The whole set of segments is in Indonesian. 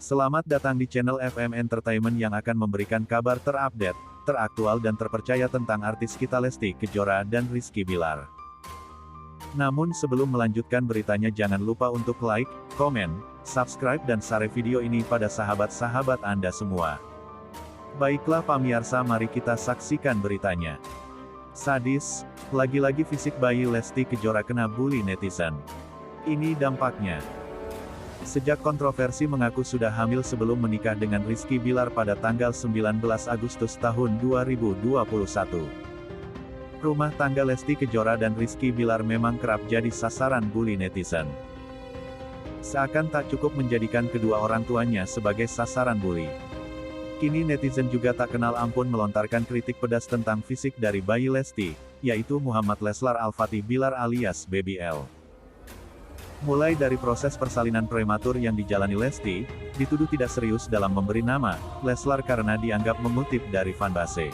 Selamat datang di channel FM Entertainment yang akan memberikan kabar terupdate, teraktual dan terpercaya tentang artis kita Lesti Kejora dan Rizky Bilar. Namun sebelum melanjutkan beritanya jangan lupa untuk like, komen, subscribe dan share video ini pada sahabat-sahabat Anda semua. Baiklah pemirsa, mari kita saksikan beritanya. Sadis, lagi-lagi fisik bayi Lesti Kejora kena bully netizen. Ini dampaknya. Sejak kontroversi mengaku sudah hamil sebelum menikah dengan Rizky Bilar pada tanggal 19 Agustus tahun 2021. Rumah tangga Lesti Kejora dan Rizky Bilar memang kerap jadi sasaran bully netizen. Seakan tak cukup menjadikan kedua orang tuanya sebagai sasaran bully. Kini netizen juga tak kenal ampun melontarkan kritik pedas tentang fisik dari bayi Lesti, yaitu Muhammad Leslar Al-Fatih Bilar alias Baby L. Mulai dari proses persalinan prematur yang dijalani Lesti, dituduh tidak serius dalam memberi nama Leslar karena dianggap mengutip dari fanbase.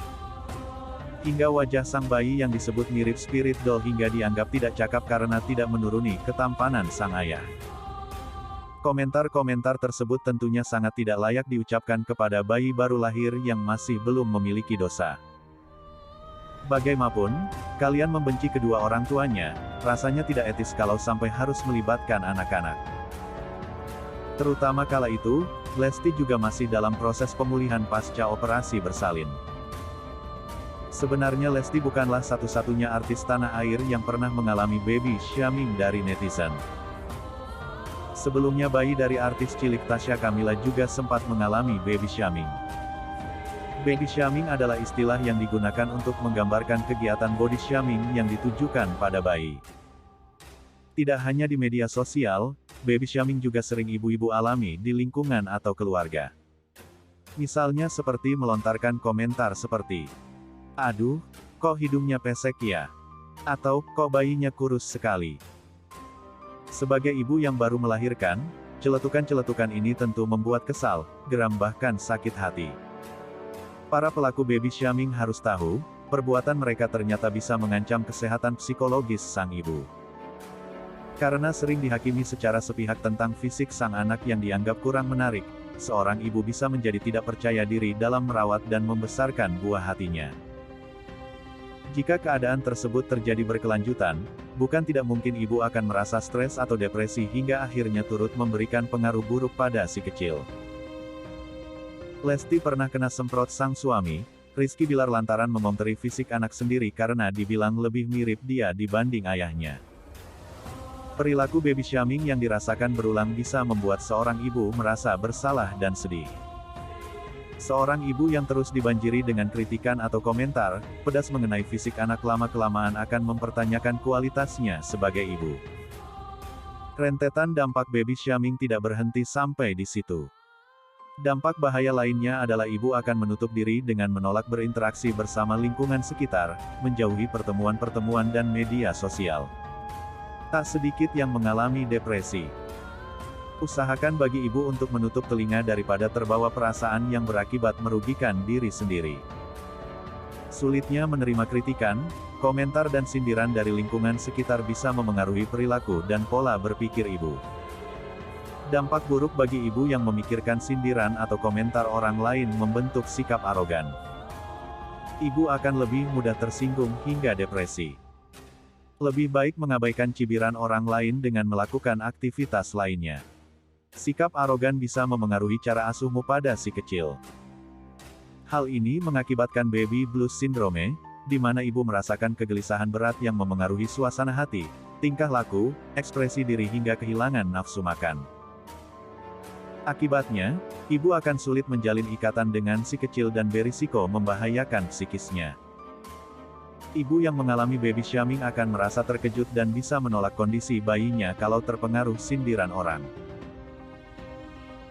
Hingga wajah sang bayi yang disebut mirip spirit doll hingga dianggap tidak cakap karena tidak menuruni ketampanan sang ayah. Komentar-komentar tersebut tentunya sangat tidak layak diucapkan kepada bayi baru lahir yang masih belum memiliki dosa. Bagaimanapun, kalian membenci kedua orang tuanya, rasanya tidak etis kalau sampai harus melibatkan anak-anak. Terutama kala itu, Lesti juga masih dalam proses pemulihan pasca operasi bersalin. Sebenarnya Lesti bukanlah satu-satunya artis tanah air yang pernah mengalami baby shaming dari netizen. Sebelumnya bayi dari artis cilik Tasya Kamila juga sempat mengalami baby shaming. Baby shaming adalah istilah yang digunakan untuk menggambarkan kegiatan body shaming yang ditujukan pada bayi. Tidak hanya di media sosial, baby shaming juga sering ibu-ibu alami di lingkungan atau keluarga. Misalnya seperti melontarkan komentar seperti, "Aduh, kok hidungnya pesek ya?" Atau, "Kok bayinya kurus sekali?" Sebagai ibu yang baru melahirkan, celetukan-celetukan ini tentu membuat kesal, geram bahkan sakit hati. Para pelaku baby shaming harus tahu, perbuatan mereka ternyata bisa mengancam kesehatan psikologis sang ibu. Karena sering dihakimi secara sepihak tentang fisik sang anak yang dianggap kurang menarik, seorang ibu bisa menjadi tidak percaya diri dalam merawat dan membesarkan buah hatinya. Jika keadaan tersebut terjadi berkelanjutan, bukan tidak mungkin ibu akan merasa stres atau depresi hingga akhirnya turut memberikan pengaruh buruk pada si kecil. Lesti pernah kena semprot sang suami, Rizky Bilar lantaran memonteri fisik anak sendiri karena dibilang lebih mirip dia dibanding ayahnya. Perilaku baby shaming yang dirasakan berulang bisa membuat seorang ibu merasa bersalah dan sedih. Seorang ibu yang terus dibanjiri dengan kritikan atau komentar pedas mengenai fisik anak lama-kelamaan akan mempertanyakan kualitasnya sebagai ibu. Rentetan dampak baby shaming tidak berhenti sampai di situ. Dampak bahaya lainnya adalah ibu akan menutup diri dengan menolak berinteraksi bersama lingkungan sekitar, menjauhi pertemuan-pertemuan dan media sosial. Tak sedikit yang mengalami depresi. Usahakan bagi ibu untuk menutup telinga daripada terbawa perasaan yang berakibat merugikan diri sendiri. Sulitnya menerima kritikan, komentar dan sindiran dari lingkungan sekitar bisa memengaruhi perilaku dan pola berpikir ibu. Dampak buruk bagi ibu yang memikirkan sindiran atau komentar orang lain membentuk sikap arogan. Ibu akan lebih mudah tersinggung hingga depresi. Lebih baik mengabaikan cibiran orang lain dengan melakukan aktivitas lainnya. Sikap arogan bisa memengaruhi cara asuhmu pada si kecil. Hal ini mengakibatkan baby blues syndrome, di mana ibu merasakan kegelisahan berat yang memengaruhi suasana hati, tingkah laku, ekspresi diri hingga kehilangan nafsu makan. Akibatnya, ibu akan sulit menjalin ikatan dengan si kecil dan berisiko membahayakan psikisnya. Ibu yang mengalami baby shaming akan merasa terkejut dan bisa menolak kondisi bayinya kalau terpengaruh sindiran orang.